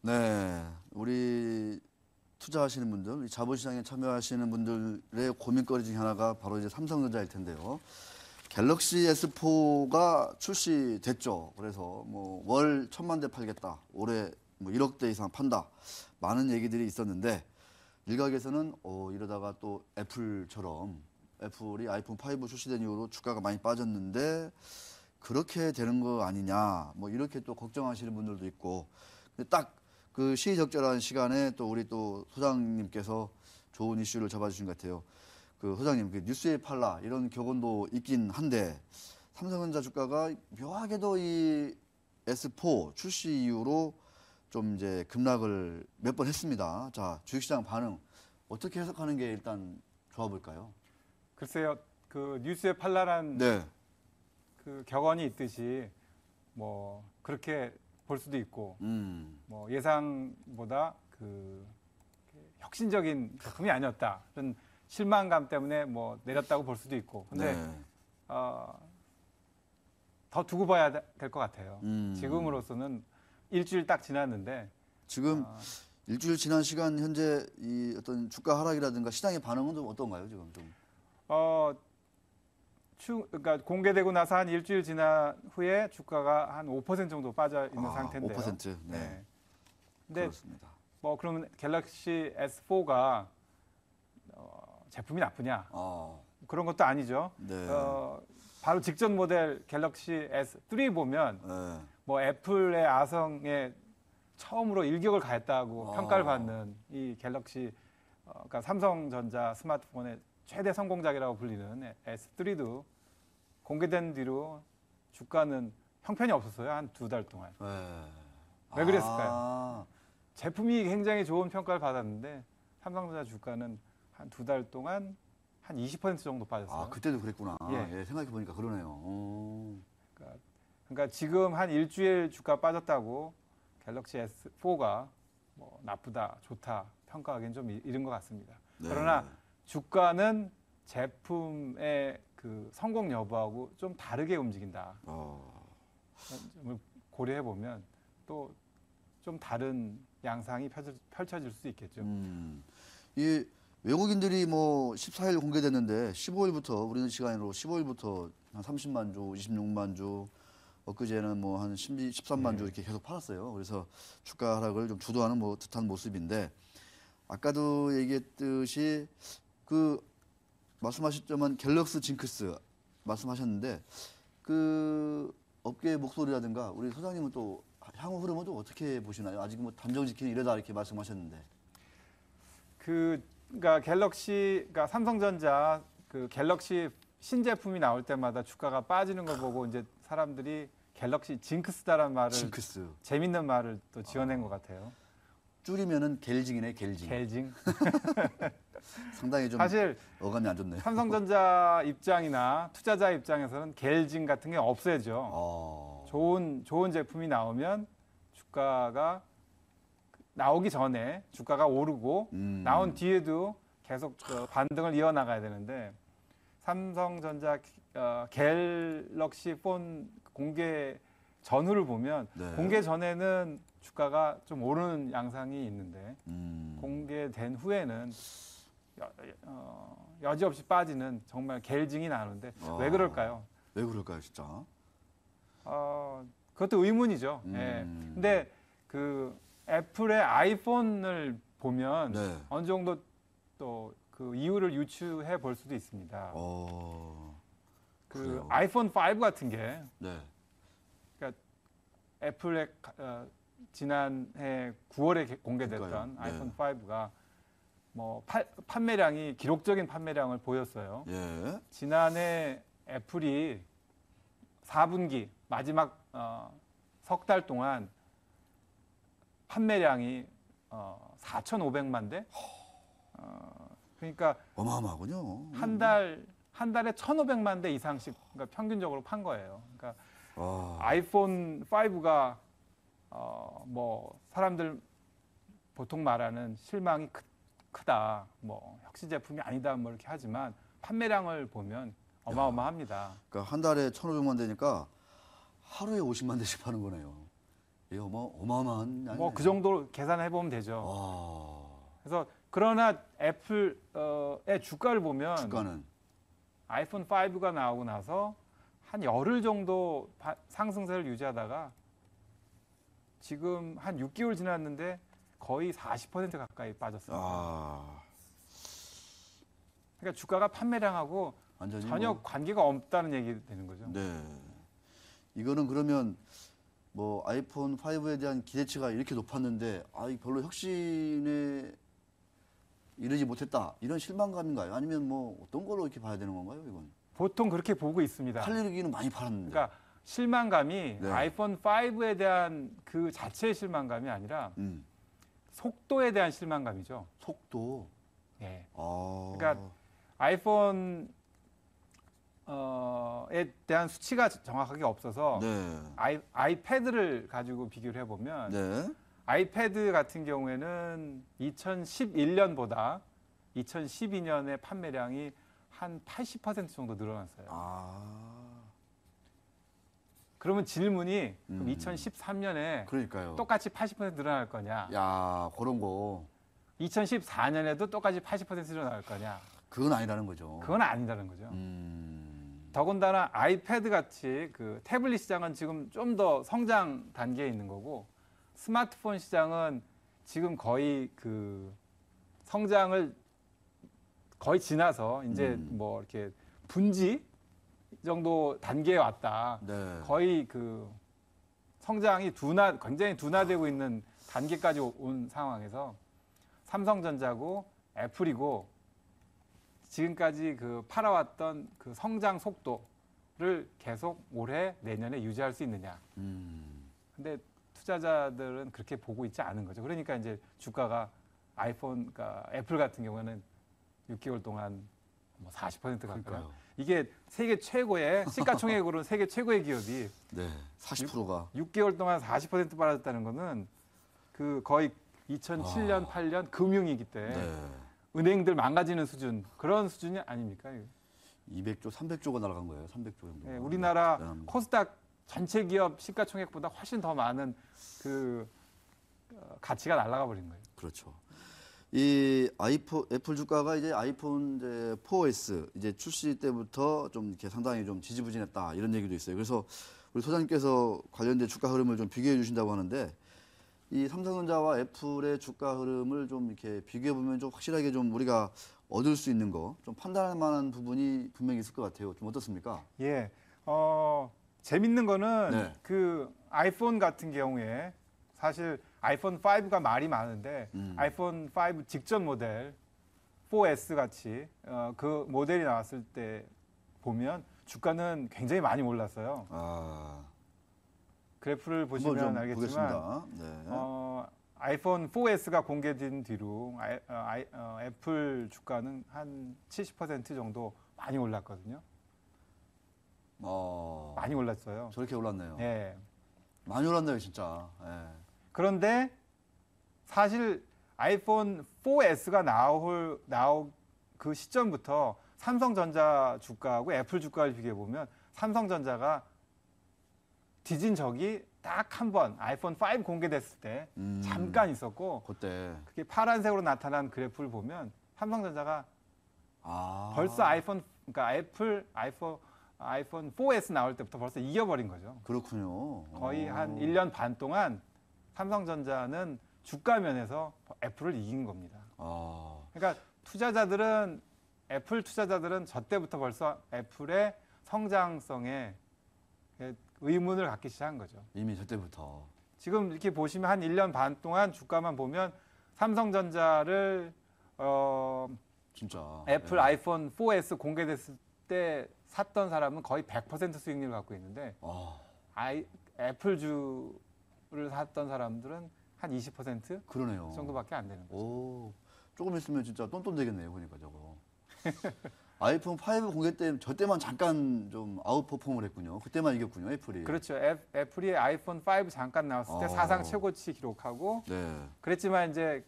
네, 우리 투자하시는 분들, 우리 자본시장에 참여하시는 분들의 고민거리 중에 하나가 바로 이제 삼성전자일 텐데요. 갤럭시 S4가 출시됐죠. 그래서 뭐 월 1,000만 대 팔겠다. 올해 뭐 1억 대 이상 판다. 많은 얘기들이 있었는데 일각에서는 이러다가 또 애플이 아이폰 5 출시된 이후로 주가가 많이 빠졌는데 그렇게 되는 거 아니냐. 뭐 이렇게 또 걱정하시는 분들도 있고. 근데 딱 그 시의적절한 시간에 또 우리 또 소장님께서 좋은 이슈를 잡아주신 것 같아요. 그 소장님, 그 뉴스에 팔라 이런 격언도 있긴 한데 삼성전자 주가가 묘하게도 이 S4 출시 이후로 좀 이제 급락을 몇 번 했습니다. 자, 주식시장 반응 어떻게 해석하는 게 일단 좋아 볼까요? 글쎄요, 그 뉴스에 팔라란 네. 그 격언이 있듯이 뭐 그렇게 볼 수도 있고, 뭐 예상보다 그 혁신적인 제품이 아니었다. 그런 실망감 때문에 뭐 내렸다고 볼 수도 있고. 근데 네. 더 두고 봐야 될 것 같아요. 지금으로서는 일주일 딱 지났는데 지금 일주일 지난 시간 현재 이 어떤 주가 하락이라든가 시장의 반응은 좀 어떤가요, 지금 좀? 그러니까 공개되고 나서 한 일주일 지난 후에 주가가 한 5% 정도 빠져 있는 상태인데요. 5%. 네. 네. 근데 그렇습니다. 뭐 그러면 갤럭시 S4가 제품이 나쁘냐? 그런 것도 아니죠. 네. 바로 직전 모델 갤럭시 S3 보면 네. 뭐 애플의 아성에 처음으로 일격을 가했다고 평가를 받는 이 갤럭시, 그러니까 삼성전자 스마트폰의 최대 성공작이라고 불리는 S3도 공개된 뒤로 주가는 형편이 없었어요. 한 2달 동안. 네. 왜 그랬을까요? 제품이 굉장히 좋은 평가를 받았는데 삼성전자 주가는 한 2달 동안 한 20% 정도 빠졌어요. 그때도 그랬구나. 예. 예, 생각해보니까 그러네요. 그러니까 지금 한 일주일 주가 빠졌다고 갤럭시 S4가 뭐 나쁘다, 좋다 평가하기는 좀 이른 것 같습니다. 네. 그러나 주가는 제품의 그 성공 여부하고 좀 다르게 움직인다. 점을 고려해 보면 또 좀 다른 양상이 펼쳐질 수 있겠죠. 이 외국인들이 뭐 14일 공개됐는데 15일부터 우리는 시간으로 15일부터 한 30만 주, 26만 주, 엊그제는 뭐 한 13만 주 이렇게 계속 팔았어요. 그래서 주가 하락을 좀 주도하는 뭐 듯한 모습인데 아까도 얘기했듯이 그 말씀하셨지만 갤럭시 징크스 말씀하셨는데 그 업계의 목소리라든가 우리 소장님은 또 향후 흐름은 또 어떻게 보시나요? 아직 뭐 담정 지키는 이러다 이렇게 말씀하셨는데. 그러니까 그러니까 삼성전자 그 갤럭시 신제품이 나올 때마다 주가가 빠지는 걸 보고 이제 사람들이 갤럭시 징크스다라는 말을 재밌는 말을 또 지어낸 것 같아요. 줄이면은 갤징이네, 갤징. 갤징. 상당히 좀 사실 어감이 안 좋네요. 삼성전자 입장이나 투자자 입장에서는 갤징 같은 게 없어야죠. 좋은 제품이 나오면 주가가 나오기 전에 주가가 오르고 나온 뒤에도 계속 반등을 이어나가야 되는데 삼성전자 갤럭시 폰 공개 전후를 보면 공개 전에는 주가가 좀 오르는 양상이 있는데 공개된 후에는 여지없이 빠지는 정말 갤징이 나는데 왜 그럴까요? 왜 그럴까요, 진짜? 그것도 의문이죠. 예. 근데 그 애플의 아이폰을 보면 어느 정도 또 그 이유를 유추해 볼 수도 있습니다. 그 그래요? 아이폰 5 같은 게 그러니까 애플의 지난해 9월에 공개됐던 아이폰 5가 뭐 판매량이 기록적인 판매량을 보였어요. 예. 지난해 애플이 4분기 마지막 석 달 동안 판매량이 4,500만 대. 그러니까 어마어마하군요. 한 달에 1,500만 대 이상씩 그러니까 평균적으로 판 거예요. 그러니까 아이폰 5가 뭐 사람들 보통 말하는 실망이 크다, 뭐 혁신 제품이 아니다, 뭐 이렇게 하지만 판매량을 보면 어마어마합니다. 그러니까 한 달에 1,500만 대니까 하루에 50만 대씩 파는 거네요. 예, 어마어마한 뭐 그 정도 계산해 보면 되죠. 와, 그래서 그러나 애플의 주가를 보면 주가는 아이폰 5가 나오고 나서 한 열흘 정도 상승세를 유지하다가 지금 한 6개월 지났는데 거의 40% 가까이 빠졌습니다. 아, 그러니까 주가가 판매량하고 완전히 전혀 관계가 없다는 얘기 되는 거죠. 네. 이거는 그러면 뭐 아이폰 5에 대한 기대치가 이렇게 높았는데 별로 혁신에 이르지 못했다 이런 실망감인가요? 아니면 뭐 어떤 걸로 이렇게 봐야 되는 건가요? 이건 보통 그렇게 보고 있습니다. 팔리기는 많이 팔았는데. 그러니까 실망감이 네. 아이폰 5에 대한 그 자체의 실망감이 아니라 음, 속도에 대한 실망감이죠. 속도. 예. 아, 그러니까 아이폰에 대한 수치가 정확하게 없어서 네, 아이패드를 가지고 비교를 해보면 네. 아이패드 같은 경우에는 2011년보다 2012년의 판매량이 한 80% 정도 늘어났어요. 아, 그러면 질문이 그럼 2013년에 그러니까요. 똑같이 80% 늘어날 거냐? 야, 그런 거 2014년에도 똑같이 80% 늘어날 거냐? 그건 아니라는 거죠. 그건 아니라는 거죠. 음, 더군다나 아이패드 같이 그 태블릿 시장은 지금 좀 더 성장 단계에 있는 거고 스마트폰 시장은 지금 거의 그 성장을 거의 지나서 이제 뭐 이렇게 분지 정도 단계에 왔다. 네. 거의 그 성장이 굉장히 둔화되고 있는 단계까지 온 상황에서 삼성전자고 애플이고 지금까지 그 팔아왔던 그 성장 속도를 계속 올해 내년에 유지할 수 있느냐. 근데 투자자들은 그렇게 보고 있지 않은 거죠. 그러니까 이제 주가가 그러니까 애플 같은 경우에는 6개월 동안 뭐 40% 가까이. 그러니까요. 이게 세계 최고의 시가총액으로 세계 최고의 기업이 네, 40%가 6개월 동안 40% 빨아졌다는 거는 그 거의 2007년, 8년 금융위기 때 네. 은행들 망가지는 수준 그런 수준이 아닙니까? 200조, 300조가 날아간 거예요. 300조 정도. 네, 우리나라 대단합니다. 코스닥 전체 기업 시가총액보다 훨씬 더 많은 그 가치가 날아가 버린 거예요. 그렇죠. 이 애플 주가가 이제 아이폰 이제 4S 이제 출시 때부터 좀 이렇게 상당히 좀 지지부진했다 이런 얘기도 있어요. 그래서 우리 소장님께서 관련된 주가 흐름을 좀 비교해 주신다고 하는데 이 삼성전자와 애플의 주가 흐름을 좀 이렇게 비교해 보면 좀 확실하게 좀 우리가 얻을 수 있는 거, 좀 판단할 만한 부분이 분명히 있을 것 같아요. 좀 어떻습니까? 예, 재밌는 거는 네. 그 아이폰 같은 경우에 사실 아이폰 5가 말이 많은데 아이폰 5 직전 모델 4S 같이 그 모델이 나왔을 때 보면 주가는 굉장히 많이 올랐어요. 아, 그래프를 한번 보시면 좀 알겠지만 보겠습니다. 네. 아이폰 4S가 공개된 뒤로 애플 주가는 한 70% 정도 많이 올랐거든요. 많이 올랐어요. 저렇게 올랐네요. 예. 많이 올랐네요, 진짜. 예. 그런데 사실 아이폰 4S가 나올 그 시점부터 삼성전자 주가하고 애플 주가를 비교해 보면 삼성전자가 뒤진 적이 딱 한 번 아이폰 5 공개됐을 때 잠깐 있었고 그때 그게 파란색으로 나타난 그래프를 보면 삼성전자가 벌써 그러니까 아이폰 4S 나올 때부터 벌써 이겨버린 거죠. 그렇군요. 거의 한 1년 반 동안 삼성전자는 주가 면에서 애플을 이긴 겁니다. 그러니까 애플 투자자들은 저 때부터 벌써 애플의 성장성에 의문을 갖기 시작한 거죠. 이미 저 때부터. 지금 이렇게 보시면 한 1년 반 동안 주가만 보면 삼성전자를 진짜. 애플 예. 아이폰 4S 공개됐을 때 샀던 사람은 거의 100% 수익률을 갖고 있는데 애플주를 샀던 사람들은 한 20% 그러네요. 정도밖에 안 되는 거죠. 조금 있으면 진짜 똔똔 되겠네요, 보니까 저거. 아이폰 5 공개 때 저 때만 잠깐 좀 아웃퍼폼을 했군요. 그때만 이겼군요, 애플이. 그렇죠. 애플이 아이폰 5 잠깐 나왔을 때 사상 최고치 기록하고 네. 그랬지만 이제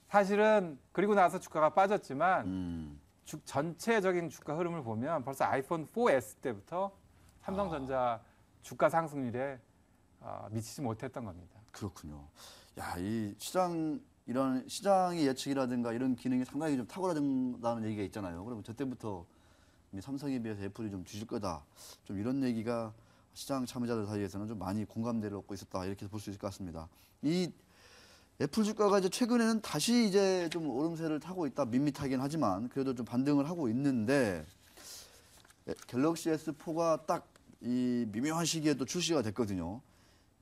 사실은 그리고 나서 주가가 빠졌지만 전체적인 주가 흐름을 보면 벌써 아이폰 4S 때부터 삼성전자 주가 상승률에 미치지 못했던 겁니다. 그렇군요. 야, 이 시장 이런 시장의 예측이라든가 이런 기능이 상당히 좀 탁월하다는 얘기가 있잖아요. 그러면 저 때부터 이미 삼성에 비해서 애플이 좀 뒤질 거다. 좀 이런 얘기가 시장 참여자들 사이에서는 좀 많이 공감대를 얻고 있었다. 이렇게 볼 수 있을 것 같습니다. 이 애플 주가가 이제 최근에는 다시 이제 좀 오름세를 타고 있다. 밋밋하긴 하지만 그래도 좀 반등을 하고 있는데 갤럭시 S4가 딱 이 미묘한 시기에 또 출시가 됐거든요.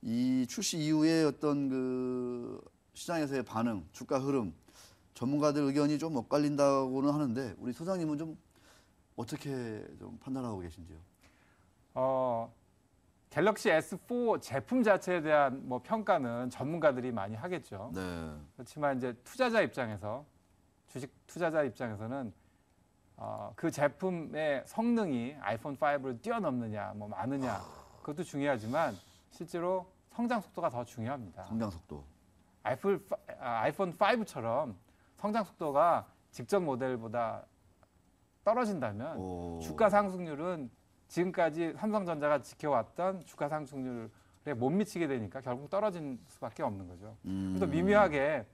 이 출시 이후에 어떤 그 시장에서의 반응, 주가 흐름, 전문가들 의견이 좀 엇갈린다고는 하는데 우리 소장님은 좀 어떻게 좀 판단하고 계신지요? 갤럭시 S4 제품 자체에 대한 뭐 평가는 전문가들이 많이 하겠죠. 네. 그렇지만 이제 투자자 입장에서 주식 투자자 입장에서는 그 제품의 성능이 아이폰 5를 뛰어넘느냐, 뭐 많으냐 그것도 중요하지만 실제로 성장 속도가 더 중요합니다. 성장 속도. 아이폰 5처럼 성장 속도가 직전 모델보다 떨어진다면 오. 주가 상승률은 지금까지 삼성전자가 지켜왔던 주가 상승률에 못 미치게 되니까 결국 떨어질 수밖에 없는 거죠. 또 미묘하게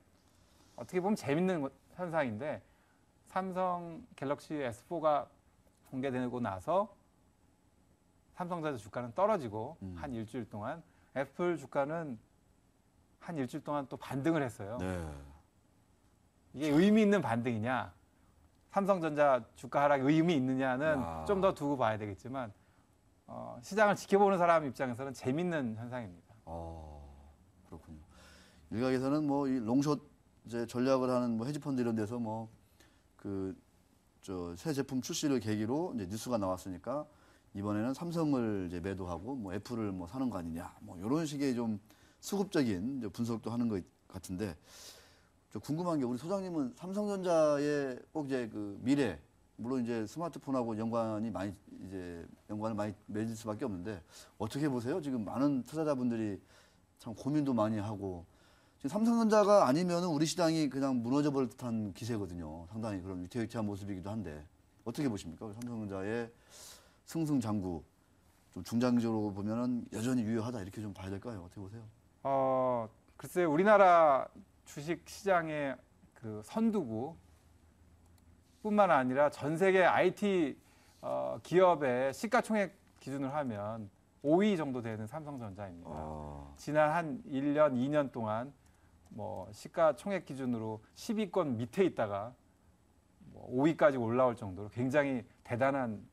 어떻게 보면 재밌는 현상인데 삼성 갤럭시 S4가 공개되고 나서 삼성전자 주가는 떨어지고 한 일주일 동안 애플 주가는 한 일주일 동안 또 반등을 했어요. 네. 이게 의미 있는 반등이냐, 삼성전자 주가 하락이 의미 있느냐는 좀 더 두고 봐야 되겠지만 시장을 지켜보는 사람 입장에서는 재밌는 현상입니다. 그렇군요. 일각에서는 뭐 이 롱숏 이제 전략을 하는 뭐 헤지펀드 이런 데서 뭐 그 저 새 제품 출시를 계기로 이제 뉴스가 나왔으니까 이번에는 삼성을 이제 매도하고 뭐 애플을 뭐 사는 거 아니냐, 뭐 이런 식의 좀 수급적인 이제 분석도 하는 것 같은데. 저 궁금한 게 우리 소장님은 삼성전자의 꼭 이제 그 미래 물론 이제 스마트폰하고 연관을 많이 맺을 수밖에 없는데 어떻게 보세요? 지금 많은 투자자분들이 참 고민도 많이 하고 지금 삼성전자가 아니면은 우리 시장이 그냥 무너져 버릴 듯한 기세거든요. 상당히 그런 위태위태한 모습이기도 한데 어떻게 보십니까? 삼성전자의 승승장구 좀 중장기적으로 보면은 여전히 유효하다 이렇게 좀 봐야 될까요? 어떻게 보세요? 글쎄 우리나라 주식 시장의 그 선두국 뿐만 아니라 전 세계 IT 기업의 시가총액 기준을 하면 5위 정도 되는 삼성전자입니다. 지난 한 1년, 2년 동안 뭐 시가총액 기준으로 10위권 밑에 있다가 뭐 5위까지 올라올 정도로 굉장히 대단한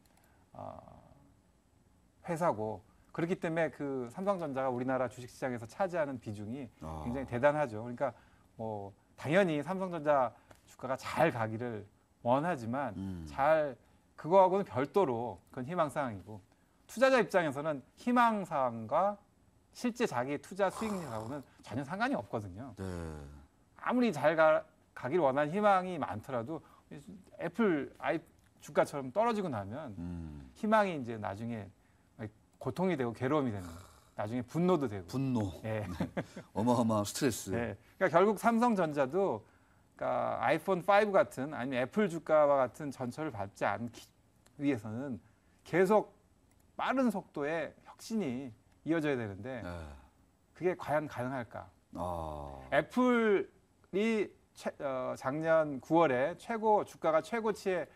회사고 그렇기 때문에 그 삼성전자가 우리나라 주식시장에서 차지하는 비중이 굉장히 대단하죠. 그러니까 뭐 당연히 삼성전자 주가가 잘 가기를 원하지만 잘 그거하고는 별도로 그건 희망사항이고 투자자 입장에서는 희망사항과 실제 자기 투자 수익률하고는 전혀 상관이 없거든요. 네. 아무리 잘 가길 원하는 희망이 많더라도 애플 주가처럼 떨어지고 나면 희망이 이제 나중에 고통이 되고 괴로움이 되는 거예요. 나중에 분노도 되고. 분노. 예. 어마어마한 스트레스. 예. 그러니까 결국 삼성전자도 그러니까 아이폰 5 같은 아니면 애플 주가와 같은 전철을 밟지 않기 위해서는 계속 빠른 속도의 혁신이 이어져야 되는데 그게 과연 가능할까? 애플이 작년 9월에 주가가 최고치에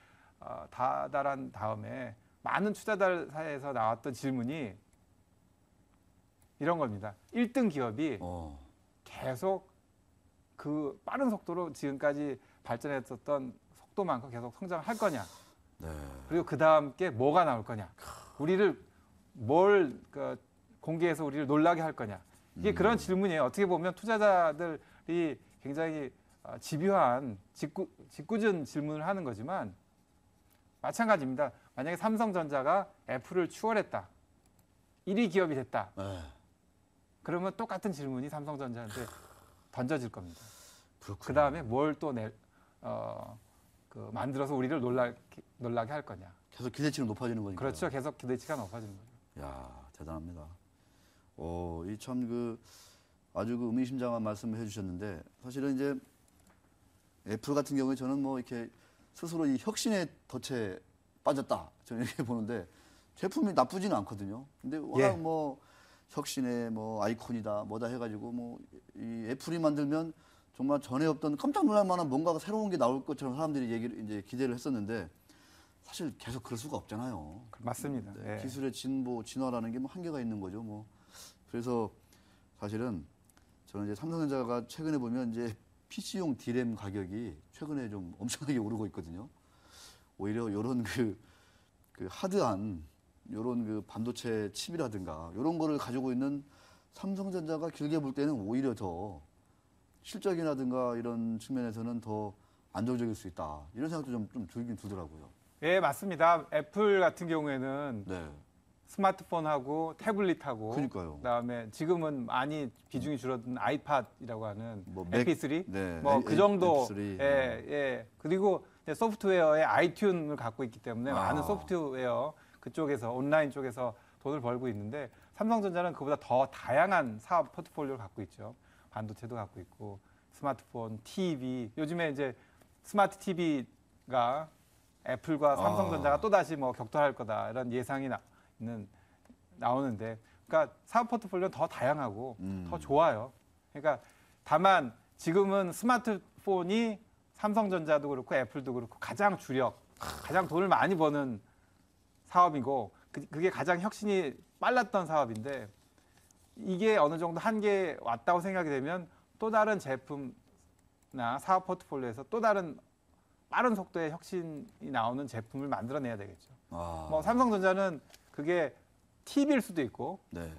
다다란 다음에 많은 투자자들 사이에서 나왔던 질문이 이런 겁니다. 1등 기업이 계속 그 빠른 속도로 지금까지 발전했었던 속도만큼 계속 성장할 거냐? 그리고 그 다음 게 뭐가 나올 거냐? 우리를 공개해서 우리를 놀라게 할 거냐? 이게 그런 질문이에요. 어떻게 보면 투자자들이 굉장히 집요한 짓궂은 질문을 하는 거지만 마찬가지입니다. 만약에 삼성전자가 애플을 추월했다. 1위 기업이 됐다. 그러면 똑같은 질문이 삼성전자한테 던져질 겁니다. 그 다음에 뭘 또 만들어서 우리를 놀라게 할 거냐. 계속 기대치는 높아지는 거니까. 그렇죠. 계속 기대치가 높아지는 거죠. 야, 대단합니다. 이 참 아주 의미심장한 말씀을 해주셨는데 사실은 이제 애플 같은 경우에 저는 뭐 이렇게 스스로 이 혁신의 덫에 빠졌다 저는 이렇게 보는데 제품이 나쁘지는 않거든요. 근데 워낙 뭐 혁신의 뭐 아이콘이다 뭐다 해가지고 뭐 이 애플이 만들면 정말 전에 없던 깜짝 놀랄 만한 뭔가가 새로운 게 나올 것처럼 사람들이 얘기를 이제 기대를 했었는데 사실 계속 그럴 수가 없잖아요. 맞습니다. 네, 예. 기술의 진보 진화라는 게 뭐 한계가 있는 거죠. 뭐 그래서 사실은 저는 이제 삼성전자가 최근에 보면 이제 PC용 D램 가격이 최근에 좀 엄청나게 오르고 있거든요. 오히려 이런 그 하드한 이런 그 반도체 칩이라든가 이런 거를 가지고 있는 삼성전자가 길게 볼 때는 오히려 더 실적이라든가 이런 측면에서는 더 안정적일 수 있다. 이런 생각도 좀 들긴 들더라고요. 예, 맞습니다. 애플 같은 경우에는 네. 스마트폰하고 태블릿하고 그러니까요. 그다음에 지금은 많이 비중이 줄어든 아이팟이라고 하는 뭐 맥, MP3 네. 뭐 그 정도 MP3, 예, 예. 그리고 이제 소프트웨어의 아이튠을 갖고 있기 때문에 많은 소프트웨어 그쪽에서 온라인 쪽에서 돈을 벌고 있는데 삼성전자는 그보다 더 다양한 사업 포트폴리오를 갖고 있죠. 반도체도 갖고 있고 스마트폰, TV 요즘에 이제 스마트 TV가 애플과 삼성전자가 또다시 뭐 격돌할 거다 이런 예상이 나오는데 그러니까 사업 포트폴리오는 더 다양하고 더 좋아요. 그러니까 다만 지금은 스마트폰이 삼성전자도 그렇고 애플도 그렇고 가장 주력, 가장 돈을 많이 버는 사업이고 그게 가장 혁신이 빨랐던 사업인데 이게 어느 정도 한계에 왔다고 생각이 되면 또 다른 제품이나 사업 포트폴리오에서 또 다른 빠른 속도의 혁신이 나오는 제품을 만들어내야 되겠죠. 뭐 삼성전자는 그게 TV일 수도 있고, 네.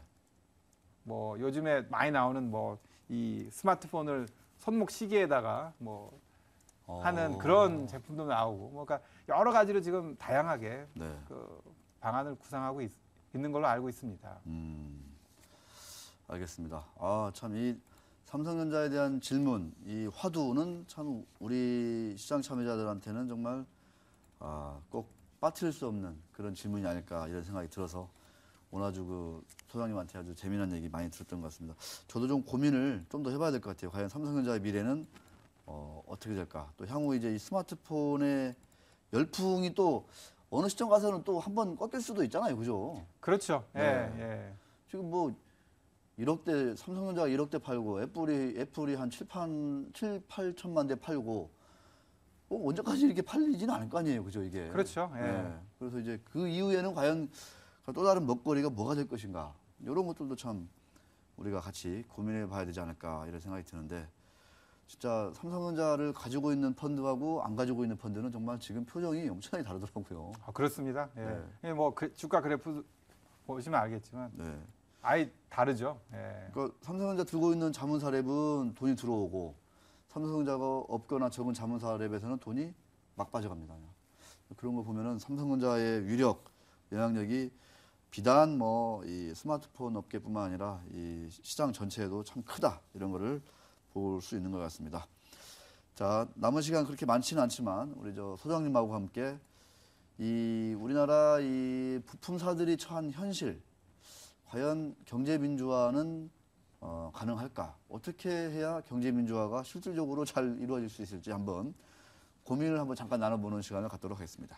뭐 요즘에 많이 나오는 뭐 이 스마트폰을 손목 시계에다가 뭐 하는 그런 제품도 나오고, 뭐 그러니까 여러 가지로 지금 다양하게 네. 그 방안을 구상하고 있는 걸로 알고 있습니다. 알겠습니다. 참 이 삼성전자에 대한 질문, 이 화두는 참 우리 시장 참여자들한테는 정말 꼭 빠뜨릴 수 없는 그런 질문이 아닐까 이런 생각이 들어서 오늘 아주 그 소장님한테 아주 재미난 얘기 많이 들었던 것 같습니다. 저도 좀 고민을 좀 더 해봐야 될 것 같아요. 과연 삼성전자의 미래는 어떻게 될까? 또 향후 이제 이 스마트폰의 열풍이 또 어느 시점 가서는 또 한번 꺾일 수도 있잖아요, 그죠? 그렇죠. 예, 네. 예. 지금 뭐 1억대 삼성전자가 1억대 팔고 애플이 한 7, 8천만 대 팔고 언제까지 이렇게 팔리지는 않을 거 아니에요, 그죠 이게? 그렇죠. 예. 네. 그래서 이제 그 이후에는 과연 또 다른 먹거리가 뭐가 될 것인가 이런 것들도 참 우리가 같이 고민해봐야 되지 않을까 이런 생각이 드는데 진짜 삼성전자를 가지고 있는 펀드하고 안 가지고 있는 펀드는 정말 지금 표정이 엄청나게 다르더라고요. 그렇습니다. 예. 네. 예, 뭐 주가 그래프 보시면 알겠지만 네. 아예 다르죠. 예. 그러니까 삼성전자 들고 있는 자문사랩은 돈이 들어오고 삼성전자가 없거나 적은 자문사랩에서는 돈이 막 빠져갑니다. 그런 거 보면은 삼성전자의 위력, 영향력이 비단 뭐 이 스마트폰 업계뿐만 아니라 이 시장 전체에도 참 크다 이런 거를 볼 수 있는 것 같습니다. 자, 남은 시간 그렇게 많지는 않지만 우리 저 소장님하고 함께 이 우리나라 이 부품사들이 처한 현실 과연 경제 민주화는 가능할까? 어떻게 해야 경제 민주화가 실질적으로 잘 이루어질 수 있을지 한번 고민을 한번 잠깐 나눠보는 시간을 갖도록 하겠습니다.